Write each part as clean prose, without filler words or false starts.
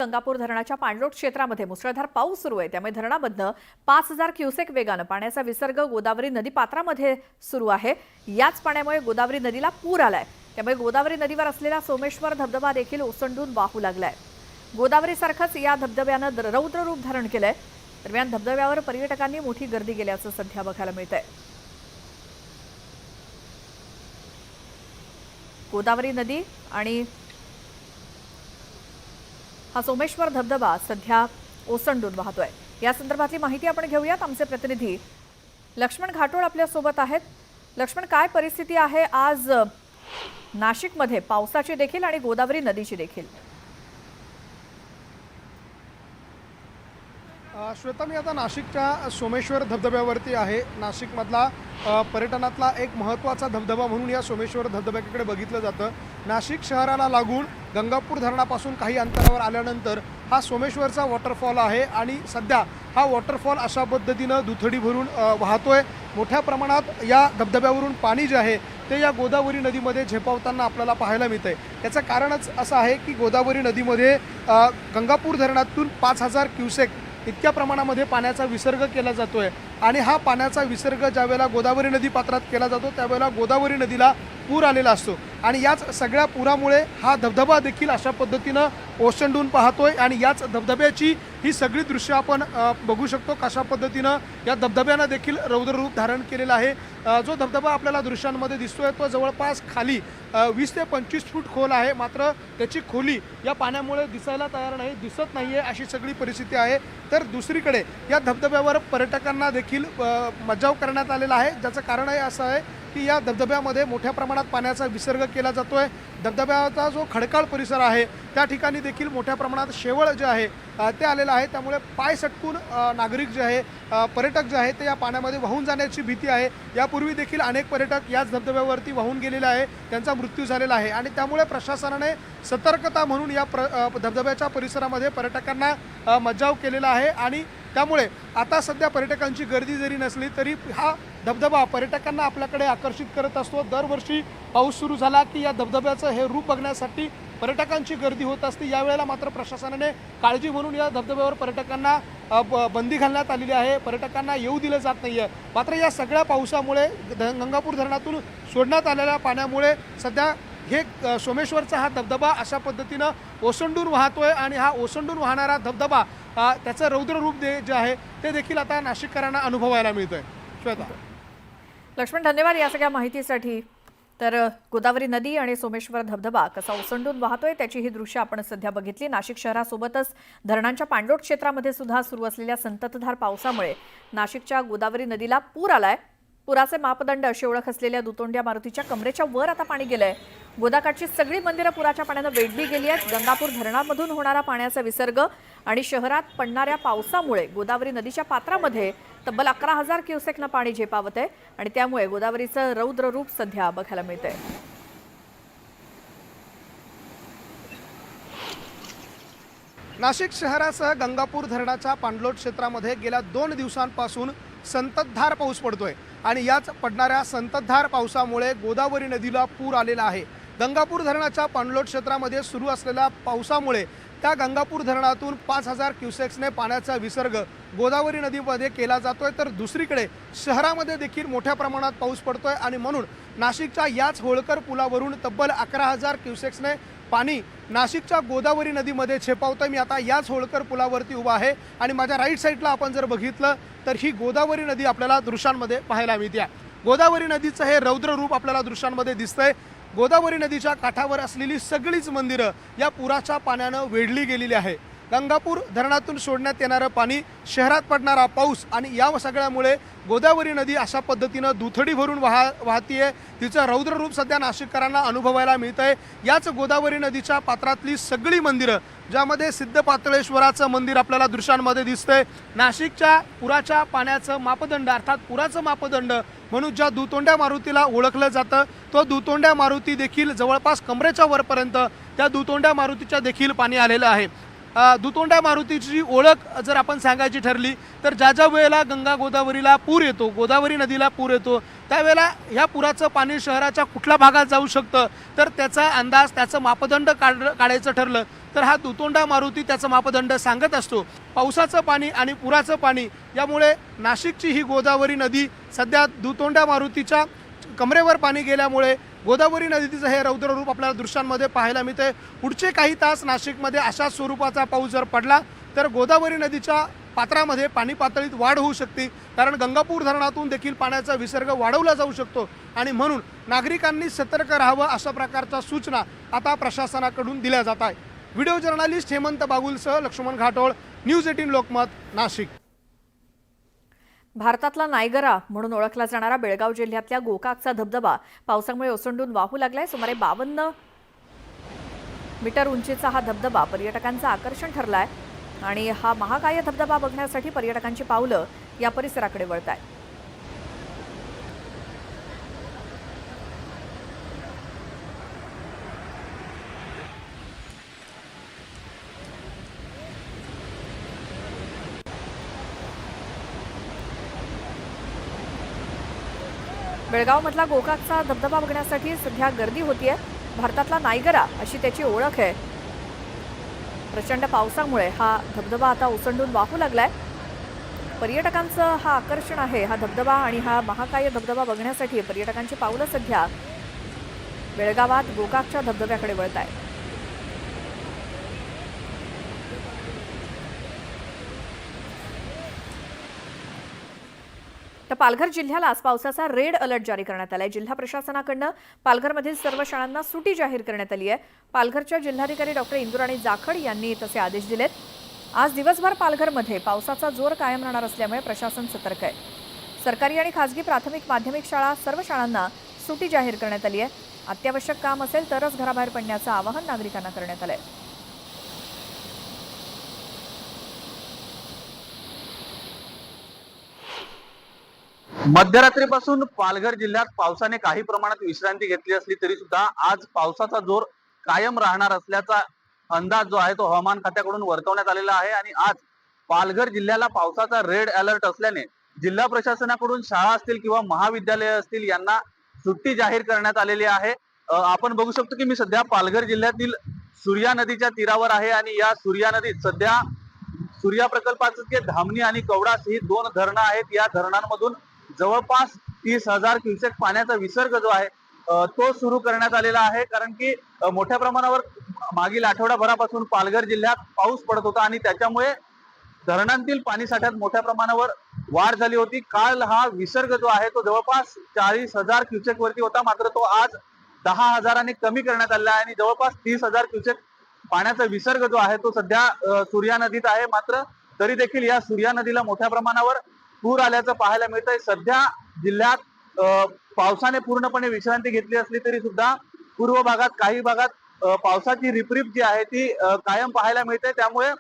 गंगापूर धरणाच्या पाणलोट क्षेत्रामध्ये मुसळधार पाऊस सुरू आहे। त्यामुळे धरणामधनं 5000 क्युसेक वेगानं पाण्याचा विसर्ग गोदावरी नदी पात्रामध्ये सुरू आहे। याच पाण्यामुळे गोदावरी नदीला पूर आलाय। त्यामुळे गोदावरी नदीवर असलेला सोमेश्वर धबधबा देखील ओसंडून वाहू लागलाय। गोदावरी सारखंच या धबधब्यानं रौद्र रूप धारण केलंय। दरम्यान धबधब्यावर पर्यटकांनी मोठी गर्दी केल्याचं सध्या बघायला मिळतंय। गोदावरी नदी आणि हा सोमेश्वर धबधबा सध्या ओसंडून वाहतोय। या संदर्भातली माहिती आपण घेऊयात। आमचे प्रतिनिधी लक्ष्मण घाटोळ आपल्या सोबत आहेत। लक्ष्मण, काय परिस्थिती आहे आज नाशिकमध्ये पावसाची देखील आणि गोदावरी नदीची देखील? श्वेता, मी आता नाशिकच्या सोमेश्वर धबधब्यावरती आहे। नाशिकमधला पर्यटनातला एक महत्त्वाचा धबधबा म्हणून या सोमेश्वर धबधब्याकडे बघितलं जातं। नाशिक शहराला लागून गंगापूर धरणापासून काही अंतरावर आल्यानंतर हा सोमेश्वरचा वॉटरफॉल आहे आणि सध्या हा वॉटरफॉल अशा पद्धतीनं दुथडी भरून वाहतोय। मोठ्या प्रमाणात या धबधब्यावरून पाणी जे आहे ते या गोदावरी नदीमध्ये झेपावताना आपल्याला पाहायला मिळतंय। याचं कारणच असं आहे की गोदावरी नदीमध्ये गंगापूर धरणातून 5000 क्युसेक इतक्या प्रमाणामध्ये पाण्याचा विसर्ग केला जातोय आणि हा पाण्याचा विसर्ग ज्यावेळेला गोदावरी नदी पात्रात केला जातो त्यावेळेला गोदावरी नदीला पूर आलेला असतो आणि याच सगळ्या पुरामुळे हा धबधबा देखील अशा पद्धतीनं ओसंडून पाहतोय आणि याच धबधब्याची ही सगळी दृश्य आपण बघू शकतो। कशा पद्धतीनं या धबधब्यानं देखील रौद्र रूप धारण केलेलं आहे। जो धबधबा आपल्याला दृश्यांमध्ये दिसतोय तो जवळपास खाली 20 ते 25 फूट खोल आहे, मात्र त्याची खोली या पाण्यामुळे दिसायला तयार नाही, दिसत नाहीये अशी सगळी परिस्थिती आहे। तर दुसरीकडे या धबधब्यावर पर्यटकांना देखील मज्जाव करण्यात आलेला आहे, ज्याचं कारण असं आहे की या धबधब्यामध्ये मोठ्या प्रमाणात पाण्याचा विसर्ग केला जातोय। धबधब्याचा जो खडकाळ परिसर आहे त्या ठिकाणी देखील मोठ्या प्रमाणात शेवळ जे आहे ते आलेलं आहे। त्यामुळे पाय सटकून नागरिक जे आहे पर्यटक जे आहे ते या पाण्यामध्ये वाहून जाण्याची भीती आहे। यापूर्वी देखील अनेक पर्यटक याच धबधब्यावरती वाहून गेलेले आहे, त्यांचा मृत्यू झालेला आहे आणि त्यामुळे प्रशासनाने सतर्कता म्हणून या धबधब्याच्या परिसरामध्ये पर्यटकांना मज्जाव केलेला आहे आणि त्यामुळे आता सध्या पर्यटकांची गर्दी जरी नसली तरी हा धबधबा पर्यटकांना आपल्याकडे आकर्षित करत असतो। दरवर्षी पाऊस सुरू झाला की या धबधब्याचं हे रूप बघण्यासाठी पर्यटकांची गर्दी होत असते। यावेळेला मात्र प्रशासनाने काळजी म्हणून या धबधब्यावर पर्यटकांना बंदी घालण्यात आलेली आहे, पर्यटकांना येऊ दिलं जात नाहीये। मात्र या सगळ्या पावसामुळे गंगापूर धरणातून सोडण्यात आलेल्या पाण्यामुळे सध्या हे सोमेश्वरचा हा धबधबा अशा पद्धतीनं ओसंडून वाहतोय आणि हा ओसंडून वाहणारा धबधबा त्याचं रौद्र रूप जे आहे ते देखील आता नाशिककरांना अनुभवायला मिळतोय। श्वेता, लक्ष्मण, धन्यवाद या सगळ्या माहितीसाठी। तर गोदावरी नदी आणि सोमेश्वर धबधबा कसा ओसंडून वाहतोय त्याची ही दृश्य आपण सध्या बघितली। नाशिक शहरासोबतच धरणांच्या पाणलोट क्षेत्रामध्ये सुद्धा सुरू असलेल्या संततधार पावसामुळे नाशिकच्या गोदावरी नदीला पूर आलाय। पुराचे मापदंड अशी ओळख असलेल्या दुतोंड्या मारुतीच्या कमरेच्या वर आता पाणी गेलंय। गोदाकाठची सगळी मंदिरं पुराच्या पाण्यानं वेढली गेली आहेत। गंगापूर धरणामधून होणारा पाण्याचा विसर्ग आणि शहरात पडणाऱ्या पावसामुळे गोदावरी नदीच्या पात्रामध्ये तब्बल 11000 क्युसेकनं पाणी झेपावत आहे आणि त्यामुळे गोदावरीचं रौद्र रूप सध्या बघायला मिळतंय। नाशिक शहरासह गंगापूर धरणाच्या पाणलोट क्षेत्रामध्ये गेल्या 2 दिवसांपासून संततधार पाऊस पडतोय आणि याच पडणाऱ्या संततधार पावसामुळे गोदावरी नदीला पूर आलेला आहे। गंगापूर धरणाच्या पाणलोट क्षेत्रामध्ये सुरू असलेल्या पावसामुळे त्या गंगापूर धरणातून 5000 क्युसेक्सने पाण्याचा विसर्ग गोदावरी नदीमध्ये केला जातोय। तर दुसरीकडे शहरामध्ये देखील मोठ्या प्रमाणात पाऊस पडतोय आणि म्हणून नाशिकच्या याच होळकर पुलावरून तब्बल 11000 क्युसेक्सने पाणी नाशिकच्या गोदावरी नदीमध्ये झेपावतंय। मी आता याच होळकर पुलावरती उभा आहे आणि माझ्या राईट साईडला आपण जर बघितलं तर ही गोदावरी नदी आपल्याला दृश्यांमध्ये पाहायला मिळते। गोदावरी नदीचं हे रौद्र रूप आपल्याला दृश्यांमध्ये दिसतंय। गोदावरी नदीच्या काठावर असलेली सगळीच मंदिरं या पुराच्या पाण्यानं वेढली गेलेली आहे। गंगापूर धरणातून सोडण्यात येणारं पाणी, शहरात पडणारा पाऊस आणि या सगळ्यामुळे गोदावरी नदी अशा पद्धतीनं दुथडी भरून वाहतीये। तिचं रौद्र रूप सध्या नाशिककरांना अनुभवायला मिळतंय। याच गोदावरी नदीच्या पात्रातली सगळी मंदिरं, ज्यामध्ये सिद्ध पातळेश्वराचं मंदिर आपल्याला दृश्यांमध्ये दिसतंय। नाशिकच्या पुराच्या पाण्याचं मापदंड अर्थात पुराचं मापदंड म्हणून ज्या दुतोंड्या मारुतीला ओळखलं जातं तो दुतोंड्या मारुती देखील जवळपास कमरेच्या वरपर्यंत त्या दुतोंड्या मारुतीच्या देखील पाणी आलेलं आहे। दुतोंड्या मारुतीची ओळख जर आपण सांगायची ठरली तर ज्या ज्या वेळेला गंगा गोदावरीला पूर येतो, गोदावरी नदीला पूर येतो, त्यावेळेला ह्या पुराचं पाणी शहराच्या कुठल्या भागात जाऊ शकतं तर त्याचा अंदाज, त्याचं मापदंड काढायचं ठरलं तर हा दुतोंडा मारुती त्याचं मापदंड सांगत असतो. पावसाचं पाणी आणि पुराचं पाणी यामुळे नाशिकची ही गोदावरी नदी सध्या दुतोंडा मारुतीच्या कमरेवर पाणी गेल्यामुळे गोदावरी नदीचं हे रौद्ररूप आपल्याला दृश्यांमध्ये पाहायला मिळते. पुढचे काही तास नाशिकमध्ये अशाच स्वरूपाचा पाऊस जर पडला तर गोदावरी नदीच्या पात्रामध्ये पाणी पातळीत वाढ होऊ शकते, कारण गंगापूर धरणातून देखील पाण्याचा विसर्ग वाढवला जाऊ शकतो आणि म्हणून नागरिकांनी सतर्क राहावं अशा प्रकारच्या सूचना आता प्रशासनाकडून दिल्या जात आहे. व्हिडिओ जर्नलिस्ट हेमंत बागुलसह लक्ष्मण घाटोळ, न्यूज 18 लोकमत, नाशिक. भारतातला नायगरा म्हणून ओळखला जाणारा बेळगाव जिल्ह्यातल्या गोकाकचा धबधबा पावसामुळे ओसंडून वाहू लागलाय. सुमारे 52 मीटर उंचीचा हा धबधबा पर्यटकांचं आकर्षण ठरलाय आणि हा महाकाय धबधबा बघण्यासाठी पर्यटकांची पावलं या परिसराकडे वळत आहेत. बेळगावमधला गोकाकचा धबधबा बघण्यासाठी सध्या गर्दी होतीये. भारतातला नायगरा अशी त्याची ओळख आहे. प्रचंड पावसामुळे हा धबधबा आता ओसंडून वाहू लागलाय. पर्यटकांचं हा आकर्षण आहे हा धबधबा आणि हा महाकाय धबधबा बघण्यासाठी पर्यटकांची पावलं सध्या बेळगावात गोकाकच्या धबधब्याकडे वळत आहे. तर पालघर जिल्ह्याला आज पावसाचा रेड अलर्ट जारी करण्यात आलाय. जिल्हा प्रशासनाकडून पालघरमधील सर्व शाळांना सुटी जाहीर करण्यात आली आहे. पालघरच्या जिल्हाधिकारी डॉक्टर इंदुराणी जाखड यांनी तसे आदेश दिलेत. आज दिवसभर पालघरमध्ये पावसाचा जोर कायम राहणार असल्यामुळे प्रशासन सतर्क आहे. सरकारी आणि खासगी प्राथमिक माध्यमिक शाळा सर्व शाळांना सुटी जाहीर करण्यात आली आहे. अत्यावश्यक काम असेल तरच घराबाहेर पडण्याचं आवाहन नागरिकांना करण्यात आलंय. मध्यरात्रीपासून पालघर जिल्ह्यात पावसाने काही प्रमाणात विश्रांती घेतली असली तरी सुद्धा आज पावसाचा जोर कायम राहणार असल्याचा अंदाज जो आहे तो हवामान खात्याकडून वर्तवण्यात आलेला आहे आणि आज पालघर जिल्ह्याला पावसाचा रेड अलर्ट असल्याने जिल्हा प्रशासनाकडून शाळा असतील किंवा महाविद्यालय असतील यांना सुट्टी जाहीर करण्यात आलेली आहे. आपण बघू शकतो की मी सध्या पालघर जिल्ह्यातील सूर्या नदीच्या तीरावर आहे आणि या सूर्या नदीत सध्या सूर्या प्रकल्पाचे जे धामणी आणि कवडास ही 2 धरणं आहेत. या धरणांमधून जवळपास 30,000 क्युसेक पाण्याचा विसर्ग जो आहे तो सुरू करण्यात आलेला आहे, कारण की मोठ्या प्रमाणावर मागील आठवडाभरापासून पालघर जिल्ह्यात पाऊस पडत होता आणि त्याच्यामुळे धरणांतील पाणी साठ्यात मोठ्या प्रमाणावर वाढ झाली होती. काल हा विसर्ग जो आहे तो जवळपास 40,000 क्युसेक वरती होता, मात्र तो आज 10,000ने कमी करण्यात आलेला आहे आणि जवळपास 30,000 क्युसेक पाण्याचा विसर्ग जो आहे तो सध्या सूर्या नदीत आहे. मात्र तरी देखील या सूर्या नदीला मोठ्या प्रमाणावर पूर आल्याचं पाहायला मिळतंय. सध्या जिल्ह्यात पावसाने पूर्णपणे विश्रांती घेतली असली तरी सुद्धा पूर्व भागात काही भागात पावसाची रिपरिप जी आहे ती कायम पाहायला मिळते. त्यामुळे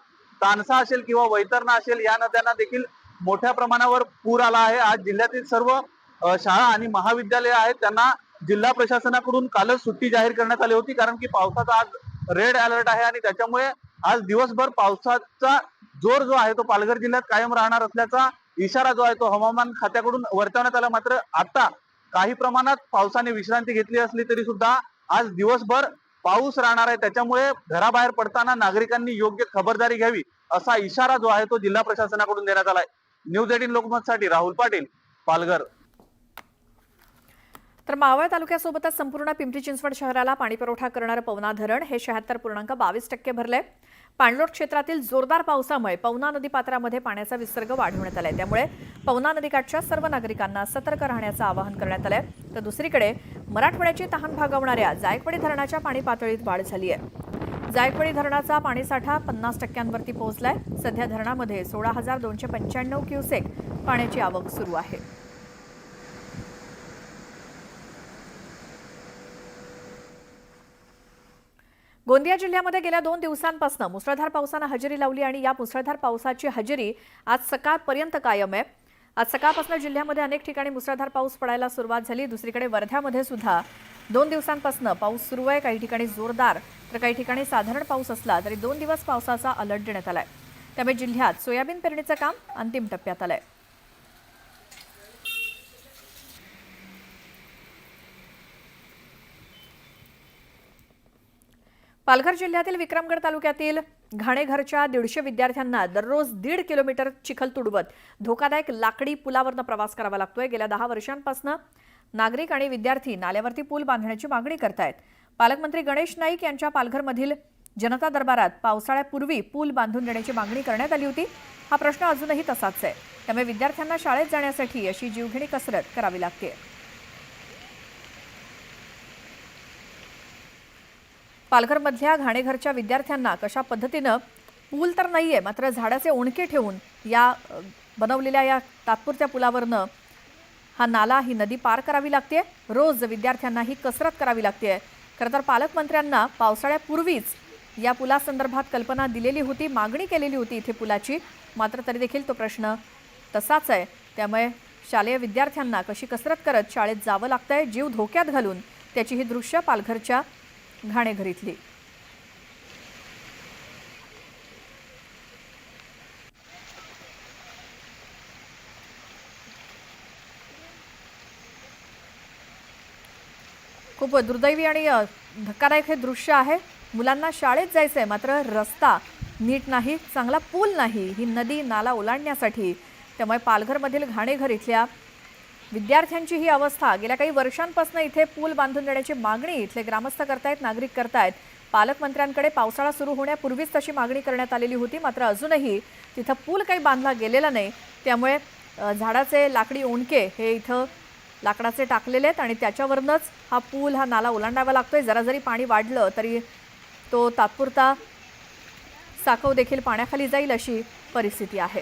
तानसा असेल किंवा वैतरणा असेल या नद्यांना देखील मोठ्या प्रमाणावर पूर आला आहे. आज जिल्ह्यातील सर्व शाळा आणि महाविद्यालय आहेत त्यांना जिल्हा प्रशासनाकडून कालच सुट्टी जाहीर करण्यात आली होती, कारण की पावसाचा आज रेड अलर्ट आहे आणि त्याच्यामुळे आज दिवसभर पावसाचा जोर जो आहे तो पालघर जिल्ह्यात कायम राहणार असल्याचा इशारा जो आहे तो हवामान खात्याकडून वर्तवण्यात आला. मात्र आता काही प्रमाणात पावसाने विश्रांती घेतली असली तरी सुद्धा आज दिवसभर पाऊस राहणार आहे. त्याच्यामुळे घराबाहेर पडताना नागरिकांनी योग्य खबरदारी घ्यावी असा इशारा जो आहे तो जिल्हा प्रशासनाकडून देण्यात आलाय. न्यूज 18 लोकमतसाठी राहुल पाटील, पालघर. तर मावळ तालुक्यासोबतच संपूर्ण पिंपरी चिंचवड शहराला पाणीपुरवठा करणारं पवना धरण हे 76.22% भरलंय. पाणलोट क्षेत्रातील जोरदार पावसामुळे पवना नदी पात्रामध्ये पाण्याचा विसर्ग वाढवण्यात आलाय. त्यामुळे पवना नदीकाठच्या सर्व नागरिकांना सतर्क राहण्याचं आवाहन करण्यात आलंय. तर दुसरीकडे मराठवाड्याची तहान भागवणाऱ्या जायकवाडी धरणाच्या पाणी पातळीत वाढ झाली आहे. जायकवाडी धरणाचा पाणीसाठा 50%वरती पोहोचलाय. सध्या धरणामध्ये 16,295 क्युसेक पाण्याची आवक सुरू आहे. गोंदिया जिल्ह्यामध्ये गेल्या 2 दिवसांपासून मुसळधार पावसानं हजेरी लावली आणि या मुसळधार पावसाची हजेरी आज सकाळपर्यंत कायम आहे. आज सकाळपासून जिल्ह्यामध्ये अनेक ठिकाणी मुसळधार पाऊस पडायला सुरुवात झाली. दुसरीकडे वर्ध्यामध्ये सुद्धा 2 दिवसांपासून पाऊस सुरू आहे. काही ठिकाणी जोरदार तर काही ठिकाणी साधारण पाऊस असला तरी 2 दिवस पावसाचा अलर्ट देण्यात आलाय. त्यामुळे जिल्ह्यात सोयाबीन पेरणीचं काम अंतिम टप्प्यात आलंय. पालघर जिल्ह्यातील विक्रमगड तालुक्यातील घाणेघरच्या 150 विद्यार्थ्यांना दररोज 1.5 किलोमीटर चिखल तुडवत धोकादायक लाकडी पुलावरनं प्रवास करावा लागतोय. गेल्या 10 वर्षांपासून नागरिक आणि विद्यार्थी नाल्यावरती पूल बांधण्याची मागणी करतायत. पालकमंत्री गणेश नाईक यांच्या पालघरमधील जनता दरबारात पावसाळ्यापूर्वी पूल बांधून देण्याची मागणी करण्यात आली होती. हा प्रश्न अजूनही तसाच आहे. त्यामुळे विद्यार्थ्यांना शाळेत जाण्यासाठी अशी जीवघेणी कसरत करावी लागते. पालघरमधल्या घाणेघरच्या विद्यार्थ्यांना कशा पद्धतीनं पूल तर नाहीये, मात्र झाडाचे ओणके ठेवून या बनवलेल्या या तात्पुरत्या पुलावरनं हा नाला, ही नदी पार करावी लागते. रोज विद्यार्थ्यांना ही कसरत करावी लागते. खरं तर पालकमंत्र्यांना पावसाळ्यापूर्वीच या पुलासंदर्भात कल्पना दिलेली होती, मागणी केलेली होती इथे पुलाची, मात्र तरी देखील तो प्रश्न तसाच आहे. त्यामुळे शालेय विद्यार्थ्यांना कशी कसरत करत शाळेत जावं लागतंय, जीव धोक्यात घालून. त्याची ही दृश्य पालघरच्या घाणेघरीतली. खूप दुर्दैवी आणि धक्कादायक हे दृश्य आहे. मुलांना शाळेत जायचंय, मात्र रस्ता नीट नाही, चांगला पूल नाही ही नदी नाला ओलांडण्यासाठी. त्यामुळे पालघरमधील घाणेघर इथल्या विद्यार्थ्यांची ही अवस्था. गेल्या काही वर्षांपासून इथे पूल बांधून देण्याची मागणी इथले ग्रामस्थ करतायत, नागरिक करतायत. पालकमंत्र्यांकडे पावसाळा सुरू होण्यापूर्वीच तशी मागणी करण्यात आलेली होती, मात्र अजूनही तिथं पूल काही बांधला गेलेला नाही. त्यामुळे झाडाचे लाकडी ओंडके हे इथं लाकडाचे टाकलेले आहेत आणि त्याच्यावरूनच हा पूल, हा नाला ओलांडावा लागतोय. जरा जरी पाणी वाढलं तरी तो तात्पुरता साकव देखील पाण्याखाली जाईल अशी परिस्थिती आहे.